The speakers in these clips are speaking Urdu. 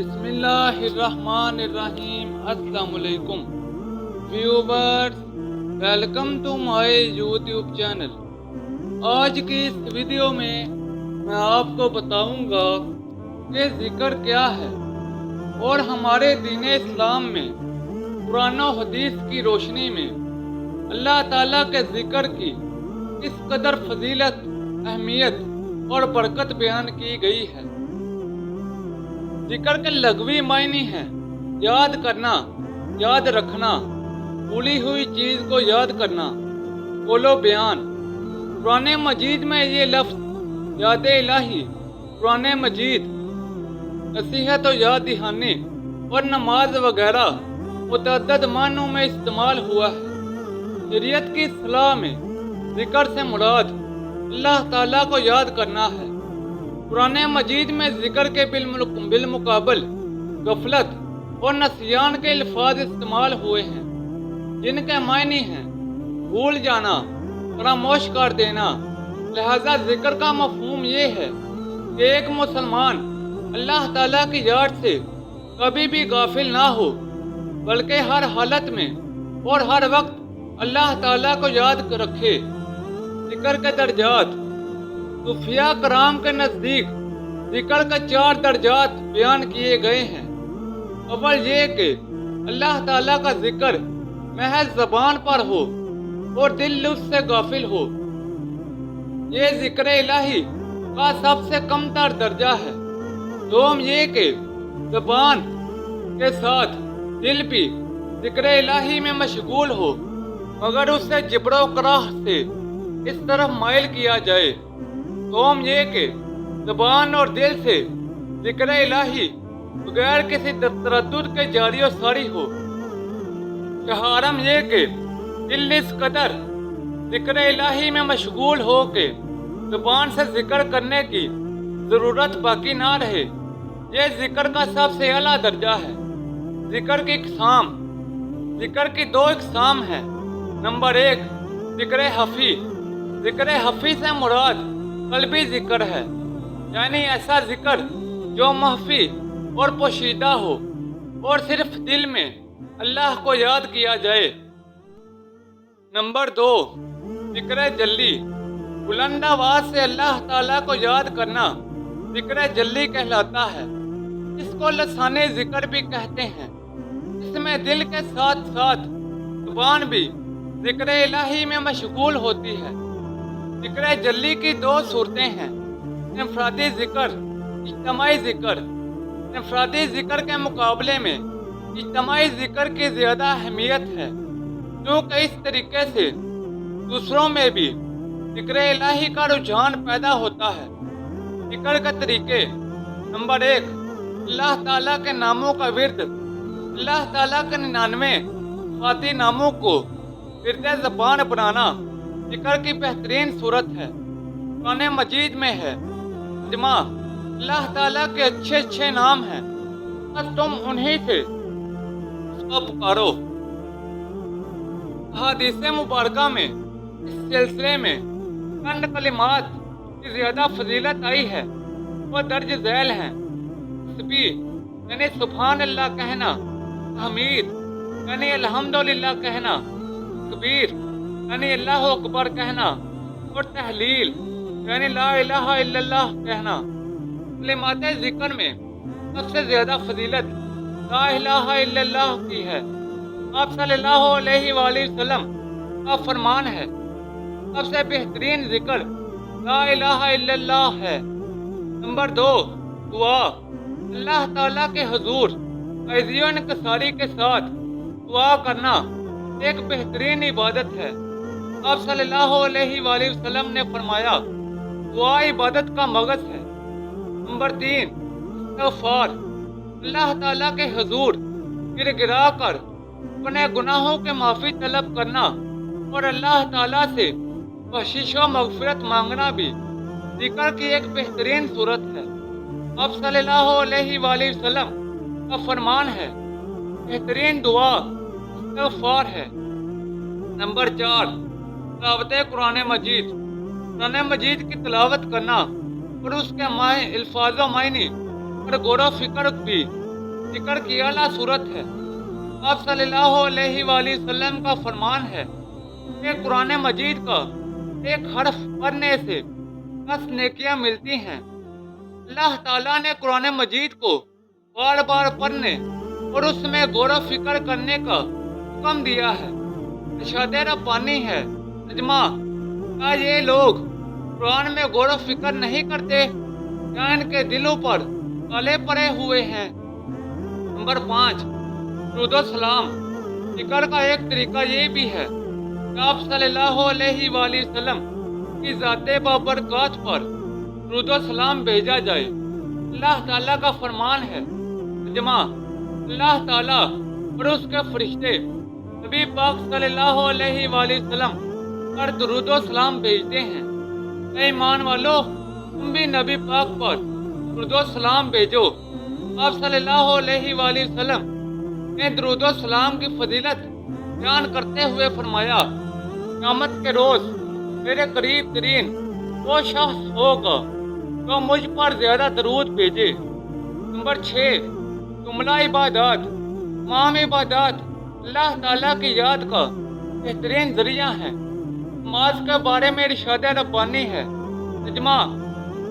بسم اللہ الرحمن الرحیم۔ السلام علیکم viewers, welcome to my YouTube channel. آج کی اس ویڈیو میں آپ کو بتاؤں گا کہ ذکر کیا ہے اور ہمارے دین اسلام میں قرآن و حدیث کی روشنی میں اللہ تعالیٰ کے ذکر کی کس قدر فضیلت، اہمیت اور برکت بیان کی گئی ہے۔ ذکر کے لغوی معنی ہے یاد کرنا، یاد رکھنا، بھولی ہوئی چیز کو یاد کرنا، قول و بیان۔ قرآن مجید میں یہ لفظ یاد الہی، قرآن مجید، نصیحت و یاد دہانی اور نماز وغیرہ متعدد معنوں میں استعمال ہوا ہے۔ شریعت کی اصطلاح میں ذکر سے مراد اللہ تعالیٰ کو یاد کرنا ہے۔ قرآن مجید میں ذکر کے بالمقابل غفلت اور نسیان کے الفاظ استعمال ہوئے ہیں، جن کے معنی ہیں بھول جانا، فراموش کر دینا۔ لہذا ذکر کا مفہوم یہ ہے کہ ایک مسلمان اللہ تعالیٰ کی یاد سے کبھی بھی غافل نہ ہو، بلکہ ہر حالت میں اور ہر وقت اللہ تعالیٰ کو یاد رکھے۔ ذکر کے درجات۔ صوفیہ کرام کے نزدیک ذکر کے 4 درجات بیان کیے گئے ہیں۔ اول یہ کہ اللہ تعالیٰ کا ذکر محض زبان پر ہو اور دل اس سے غافل ہو، یہ ذکر الہی کا سب سے کم تر درجہ ہے۔ دوم یہ کہ زبان کے ساتھ دل بھی ذکر الہی میں مشغول ہو، مگر اس سے جبر و کراہ سے اس طرف مائل کیا جائے۔ دوم یہ کہ زبان اور دل سے ذکر الہی بغیر کسی تردد کے جاری و ساری ہو۔ چہارم یہ کہ دل اس قدر ذکر الہی میں مشغول ہو کہ زبان سے ذکر کرنے کی ضرورت باقی نہ رہے۔ یہ ذکر کا سب سے اعلیٰ درجہ ہے۔ ذکر کی اقسام۔ ذکر کی 2 اقسام ہیں۔ نمبر 1 ذکر خفی۔ ذکر خفی سے مراد قلبی ذکر ہے، یعنی ایسا ذکر جو مخفی اور پوشیدہ ہو اور صرف دل میں اللہ کو یاد کیا جائے۔ نمبر 2 ذکر جلی۔ بلند آواز سے اللہ تعالیٰ کو یاد کرنا ذکر جلی کہلاتا ہے۔ اس کو لسانی ذکر بھی کہتے ہیں۔ اس میں دل کے ساتھ ساتھ زبان بھی ذکر الہی میں مشغول ہوتی ہے۔ ذکر جلی کی 2 صورتیں ہیں، انفرادی ذکر، اجتماعی ذکر۔ انفرادی ذکر کے مقابلے میں اجتماعی ذکر کی زیادہ اہمیت ہے، کیونکہ اس طریقے سے دوسروں میں بھی ذکر الہی کا رجحان پیدا ہوتا ہے۔ ذکر کے طریقے۔ نمبر 1 اللہ تعالیٰ کے ناموں کا ورد۔ اللہ تعالیٰ کے 99 صفاتی ناموں کو ورد زبان بنانا ذکر کی بہترین صورت ہے۔ قرآن مجید میں ہے مجمع اللہ تعالیٰ کے اچھے نام ہیں، بس تم انہی سے اس کو پکارو۔ احادیث مبارکہ میں اس سلسلے میں چند کلمات کی زیادہ فضیلت آئی ہے، وہ درج ذیل ہیں۔ تسبیح یعنی سبحان اللہ کہنا، تحمید یعنی الحمدللہ کہنا، تکبیر یعنی اللہ اکبر کہنا، اور تحلیل یعنی لا الہ الا اللہ کہنا۔ کلمات ذکر میں سب سے زیادہ فضیلت لا الہ الا اللہ کی ہے۔ آپ صلی اللہ علیہ وآلہ وسلم کا فرمان ہے، سب سے بہترین ذکر لا الہ الا اللہ ہے۔ نمبر 2 دعا۔ اللہ تعالیٰ کے حضور عاجزی و انکساری کے ساتھ دعا کرنا ایک بہترین عبادت ہے۔ آپ صلی اللہ علیہ وآلہ وسلم نے فرمایا دعا عبادت کا مغز ہے۔ نمبر 3 استغفار۔ اللہ تعالیٰ کے حضور گر گرا کر اپنے گناہوں کے معافی طلب کرنا اور اللہ تعالیٰ سے بخشش و مغفرت مانگنا بھی ذکر کی ایک بہترین صورت ہے۔ آپ صلی اللہ علیہ وآلہ وسلم کا فرمان ہے بہترین دعا استغفار ہے۔ نمبر 4 تلاوت قرآن مجید۔ قرآن مجید کی تلاوت کرنا اور اس کے الفاظ و معنی پر غور و فکر بھی ذکر کی اعلیٰ صورت ہے۔ آپ صلی اللہ علیہ وآلہ وسلم کا فرمان ہے کہ قرآن مجید کا ایک حرف پڑھنے سے 10 نیکیاں ملتی ہیں۔ اللہ تعالیٰ نے قرآن مجید کو بار بار پڑھنے اور اس میں غور و فکر کرنے کا حکم دیا ہے۔ ارشاد ربانی ہے، ترجمہ: کیا یہ لوگ قرآن میں غور و فکر نہیں کرتے یا ان کے دلوں پر کالے پڑے ہوئے ہیں؟ نمبر 5، درود و سلام۔ ذکر کا ایک طریقہ یہ بھی ہے کہ آپ صلی اللہ علیہ وآلہ وسلم کی ذات بابرکات پر درود و سلام بھیجا جائے۔ اللہ تعالیٰ کا فرمان ہے، ترجمہ: اللہ تعالیٰ اور اس کے فرشتے نبی پاک صلی اللہ علیہ وآلہ وسلم پر درود و سلام بھیجتے ہیں۔ اے ایمان والو، تم بھی نبی پاک پر درود و سلام بھیجو۔ آپ صلی اللہ علیہ وآلہ وسلم نے درود و سلام کی فضیلت بیان کرتے ہوئے فرمایا، قیامت کے روز میرے قریب ترین وہ شخص ہوگا جو مجھ پر زیادہ درود بھیجے۔ نمبر 6، جملہ عبادات۔ تمام عبادات اللہ تعالیٰ کی یاد کا بہترین ذریعہ ہیں۔ نماز کے بارے میں ارشاد ربانی ہے، ترجمہ: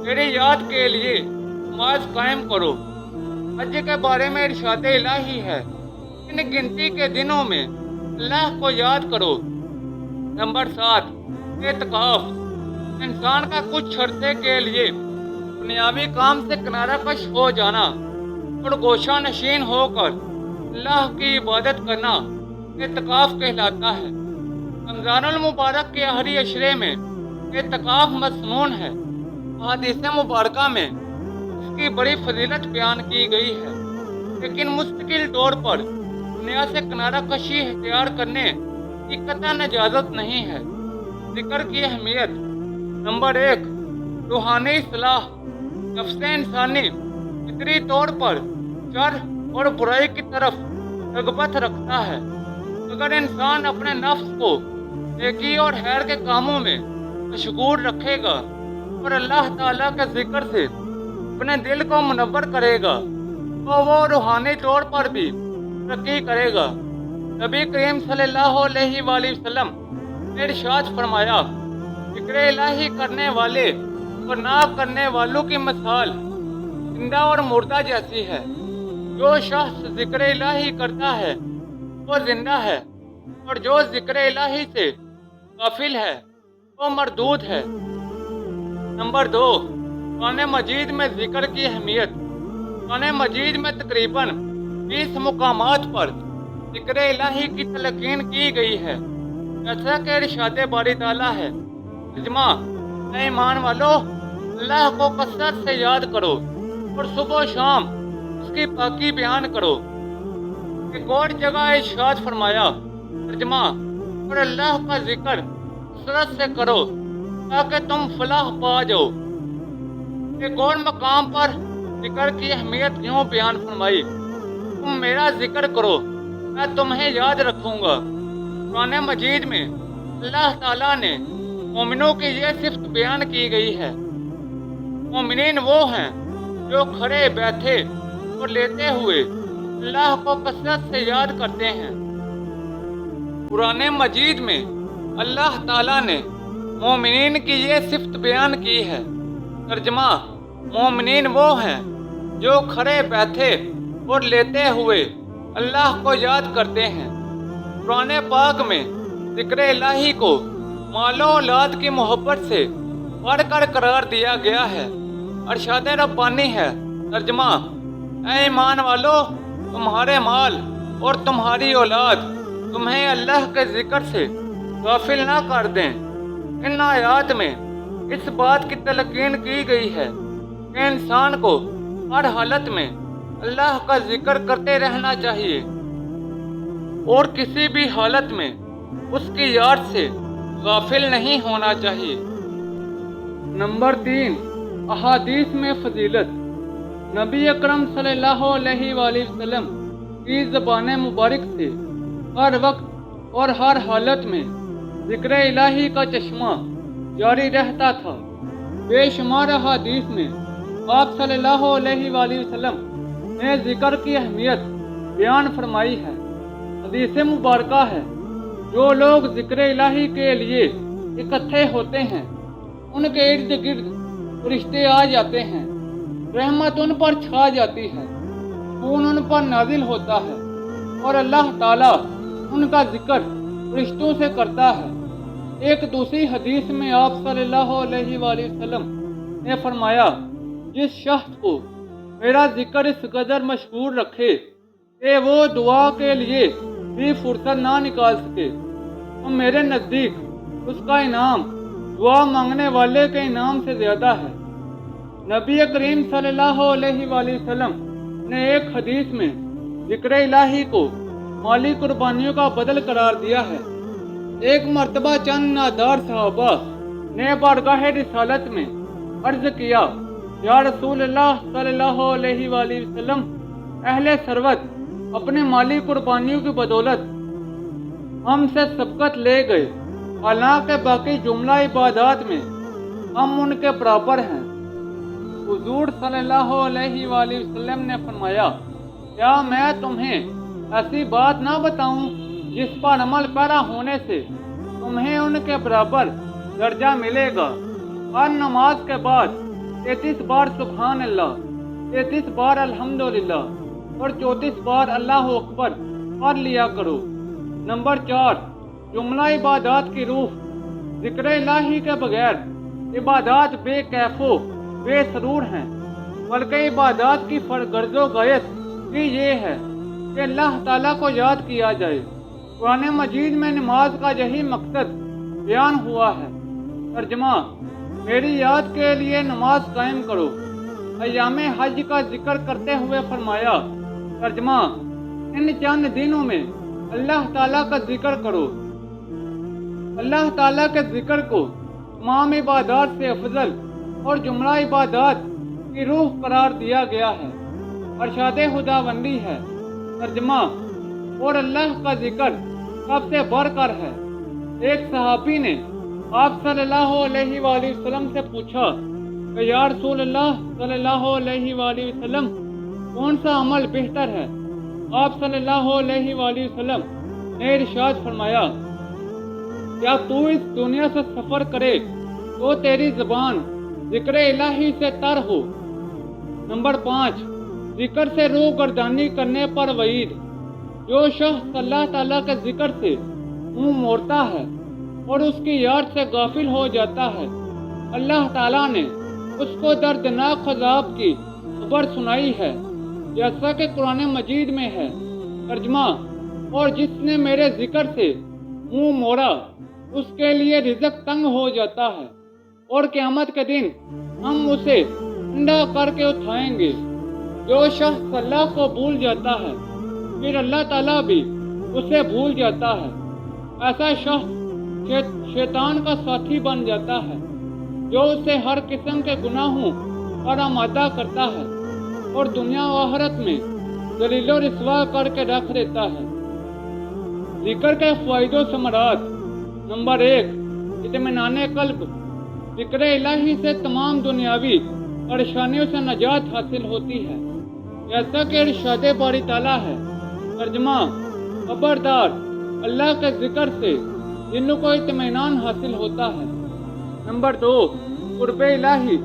میری یاد کے لیے نماز قائم کرو۔ حج کے بارے میں ارشاد الہی ہے، ان گنتی کے دنوں میں اللہ کو یاد کرو۔ نمبر 7، اعتکاف۔ انسان کا کچھ عرصے کے لیے دنیاوی کام سے کنارہ کش ہو جانا اور گوشہ نشین ہو کر اللہ کی عبادت کرنا اعتکاف کہلاتا ہے۔ رمضان المبارک کے آخری عشرے میں اعتکاف مسنون ہے۔ احادیث مبارکہ میں اس کی بڑی فضیلت بیان کی گئی ہے، لیکن مستقل طور پر دنیا سے کنارہ کشی اختیار کرنے کی قطعاً اجازت نہیں ہے۔ ذکر کی اہمیت۔ نمبر 1، روحانی اصلاح۔ نفس انسانی فطری طور پر شر اور برائی کی طرف رغبت رکھتا ہے۔ اگر انسان اپنے نفس کو نیکی اور خیر کے کاموں میں مشغول رکھے گا اور اللہ تعالیٰ کے ذکر سے اپنے دل کو منور کرے گا تو وہ روحانی طور پر بھی ترقی کرے گا۔ نبی کریم صلی اللہ علیہ وآلہ وسلم نے ارشاد فرمایا، ذکر الہی کرنے والے اور نہ کرنے والوں کی مثال زندہ اور مردہ جیسی ہے۔ جو شخص ذکر الہی کرتا ہے وہ زندہ ہے، اور جو ذکر الہی سے غافل ہے وہ مردود ہے۔ نمبر 2، قرآن مجید میں ذکر کی اہمیت۔ قرآن مجید میں تقریباً 20 مقامات پر ذکر الہی کی تلقین کی گئی ہے، جیسا کہ ارشاد باری تعالیٰ ہے، ترجمہ: اے ایمان والو، اللہ کو کثرت سے یاد کرو اور صبح و شام اس کی پاکی بیان کرو۔ ایک اور جگہ ارشاد فرمایا، ترجمہ: اور اللہ کا ذکر کثرت سے کرو تاکہ تم فلاح پا جاؤ۔ ایک اور مقام پر ذکر کی اہمیت یوں بیان فرمائی، تم میرا ذکر کرو میں تمہیں یاد رکھوں گا۔ قرآن مجید میں اللہ تعالیٰ نے مومنوں کی یہ صفت بیان کی گئی ہے۔ مومنین وہ ہیں جو کھڑے بیٹھے اور لیتے ہوئے اللہ کو کثرت سے یاد کرتے ہیں۔ قرآن مجید میں اللہ تعالیٰ نے مومنین کی یہ صفت بیان کی ہے، ترجمہ: مومنین وہ ہیں جو کھڑے بیٹھے اور لیتے ہوئے اللہ کو یاد کرتے ہیں۔ قرآن پاک میں ذکر الہی کو مال و اولاد کی محبت سے بڑھ کر قرار دیا گیا ہے۔ ارشاد ربانی ہے، ترجمہ: اے ایمان والو، تمہارے مال اور تمہاری اولاد تمہیں اللہ کے ذکر سے غافل نہ کر دیں۔ ان آیات میں اس بات کی تلقین کی گئی ہے کہ انسان کو ہر حالت میں اللہ کا ذکر کرتے رہنا چاہیے اور کسی بھی حالت میں اس کی یاد سے غافل نہیں ہونا چاہیے۔ نمبر 3، احادیث میں فضیلت۔ نبی اکرم صلی اللہ علیہ وآلہ وسلم کی زبان مبارک سے ہر وقت اور ہر حالت میں ذکر الہی کا چشمہ جاری رہتا تھا۔ بے شمار احادیث میں آپ صلی اللہ علیہ وآلہ وسلم نے ذکر کی اہمیت بیان فرمائی ہے۔ حدیث مبارکہ ہے، جو لوگ ذکر الہی کے لیے اکٹھے ہوتے ہیں ان کے ارد گرد فرشتے آ جاتے ہیں، رحمت ان پر چھا جاتی ہے، خون ان پر نازل ہوتا ہے اور اللہ تعالیٰ ان کا ذکر فرشتوں سے کرتا ہے۔ ایک دوسری حدیث میں آپ صلی اللہ علیہ وآلہ وسلم نے فرمایا، جس شخص کو میرا ذکر اس قدر مشہور رکھے کہ وہ دعا کے لیے بھی فرصت نہ نکال سکے تو میرے نزدیک اس کا انعام دعا مانگنے والے کے انعام سے زیادہ ہے۔ نبی کریم صلی اللہ علیہ وآلہ وسلم نے ایک حدیث میں ذکر الہی کو مالی قربانیوں کا بدل قرار دیا ہے۔ ایک مرتبہ چند نادار صحابہ نے بارگاہ رسالت میں عرض کیا، یا رسول اللہ صلی اللہ علیہ وآلہ وسلم، اہل ثروت اپنے مالی قربانیوں کی بدولت ہم سے سبقت لے گئے، حالانکہ باقی جملہ عبادات میں ہم ان کے برابر ہیں۔ حضور صلی اللہ علیہ وآلہ وسلم نے فرمایا، کیا میں تمہیں ایسی بات نہ بتاؤں جس پر عمل پیرا ہونے سے تمہیں ان کے برابر درجہ ملے گا؟ ہر نماز کے بعد 33 بار سبحان اللہ، 33 بار الحمدللہ اور 34 بار اللہ اکبر پڑھ لیا کرو۔ نمبر 4، جملہ عبادات کی روح۔ ذکر الہی کے بغیر عبادات بے کیف و بے سرور ہیں، بلکہ عبادات کی غرض و غایت بھی یہ ہے کہ اللہ تعالیٰ کو یاد کیا جائے۔ قرآن مجید میں نماز کا یہی مقصد بیان ہوا ہے۔ ترجمہ، میری یاد کے لیے نماز قائم کرو۔ ایام حج کا ذکر کرتے ہوئے فرمایا، ترجمہ، ان چند دنوں میں اللہ تعالیٰ کا ذکر کرو۔ اللہ تعالیٰ کے ذکر کو تمام عبادات سے افضل اور جملہ عبادات کی روح قرار دیا گیا ہے۔ ارشاد خداوندی ہے، ترجمہ، اور اللہ کا ذکر سب سے بڑھ کر ہے۔ ایک صحابی نے آپ صلی اللہ علیہ وآلہ وسلم سے پوچھا کہ یا رسول اللہ صلی اللہ علیہ وآلہ وسلم، کون سا عمل بہتر ہے؟ آپ صلی اللہ علیہ وآلہ وسلم نے ارشاد فرمایا، کیا تو اس دنیا سے سفر کرے تو تیری زبان ذکر الہی سے تر ہو۔ نمبر 5، ذکر سے روح گردانی کرنے پر وعید۔ جو شخص اللہ تعالیٰ کے ذکر سے منہ موڑتا ہے اور اس کی یاد سے غافل ہو جاتا ہے، اللہ تعالیٰ نے اس کو دردناک عذاب کی خبر سنائی ہے، جیسا کہ قرآن مجید میں ہے۔ ترجمہ، اور جس نے میرے ذکر سے منہ موڑا اس کے لیے رزق تنگ ہو جاتا ہے اور قیامت کے دن ہم اسے ٹھنڈا کر کے اٹھائیں گے۔ جو شخص اللہ کو بھول جاتا ہے پھر اللہ تعالیٰ بھی اسے بھول جاتا ہے، ایسا شخص شیطان کا ساتھی بن جاتا ہے جو اسے ہر قسم کے گناہوں پر آمادہ کرتا ہے اور دنیا و آخرت میں ذلیل و رسوا کر کے رکھ دیتا ہے۔ ذکر کے فوائد و ثمرات۔ نمبر 1، اطمینان قلب۔ ذکر الہی سے تمام دنیاوی پریشانیوں سے نجات حاصل ہوتی ہے، جیسا کہ ارشاد باری تعالیٰ ہے۔ ترجمہ، خبردار، اللہ کے ذکر سے دلوں کو اطمینان حاصل ہوتا ہے۔ نمبر 2، قرب الہی۔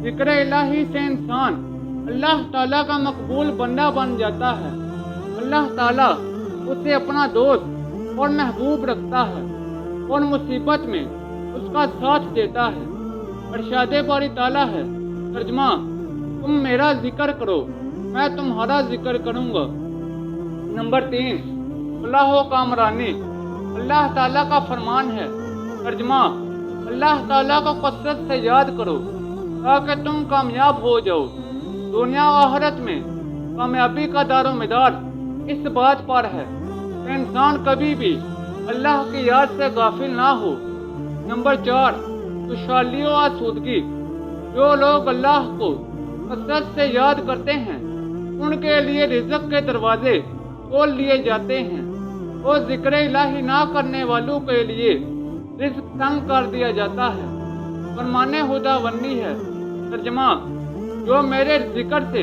ذکر الہی سے انسان اللہ تعالیٰ کا مقبول بندہ بن جاتا ہے۔ اللہ تعالیٰ اسے اپنا دوست اور محبوب رکھتا ہے اور مصیبت میں اس کا ساتھ دیتا ہے۔ ارشاد باری تعالیٰ ہے، ترجمہ، تم میرا ذکر کرو میں تمہارا ذکر کروں گا۔ نمبر 3، فلاح و کامرانی۔ اللہ تعالیٰ کا فرمان ہے، ترجمہ، اللہ تعالیٰ کو کثرت سے یاد کرو تاکہ تم کامیاب ہو جاؤ۔ دنیا و آخرت میں کامیابی کا دار و مدار اس بات پر ہے کہ انسان کبھی بھی اللہ کی یاد سے غافل نہ ہو۔ نمبر 4، خوشحالی و آسودگی۔ جو لوگ اللہ کو کثرت سے یاد کرتے ہیں ان کے لیے رزق کے دروازے کھول لیے جاتے ہیں، اور ذکر الہی نہ کرنے والوں کے لیے رزق تنگ کر دیا جاتا ہے۔ فرمان خداوندی ہے، ترجمہ، جو میرے ذکر سے